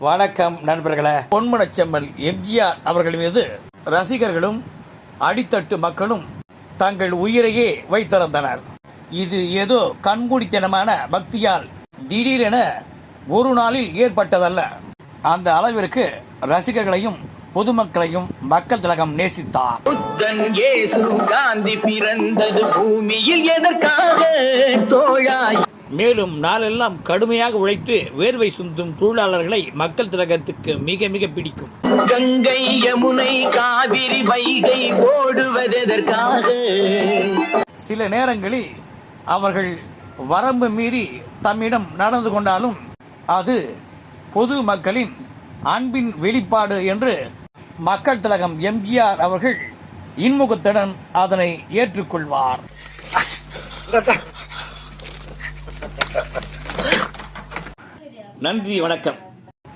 வணக்கம் நண்பர்களே. பொன்மனச்செம்மல் எம்ஜிஆர் அவர்கள் மீது ரசிகர்களும் அடித்தட்டு மக்களும் தங்கள் உயிரையே வைத்திருந்தனர். இது ஏதோ கண்மூடித்தனமான பக்தியால் திடீரென ஒரு நாளில் ஏற்பட்டதல்ல. அந்த அளவிற்கு ரசிகர்களையும் பொதுமக்களையும் மக்கள் திலகம் நேசித்தார். காந்தி பிறந்தது பூமியில் எதற்காக தோழாய். மேலும் நாளெல்லாம் கடுமையாக உழைத்து வேர்வை சிந்தும் தொழிலாளர்களை மக்கள் திலகத்துக்கு மிக மிக பிடிக்கும். கங்கை யமுனை காவிரி வைகை ஓடுவதற்காக. சில நேரங்களில் அவர்கள் வரம்பு மீறி தம்மிடம் நடந்து கொண்டாலும் அது பொது மக்களின் அன்பின் வெளிப்பாடு என்று மக்கள் திலகம் எம்ஜிஆர் அவர்கள் இன்முகத்துடன் அதனை ஏற்றுக்கொள்வார். நன்றி, வணக்கம்.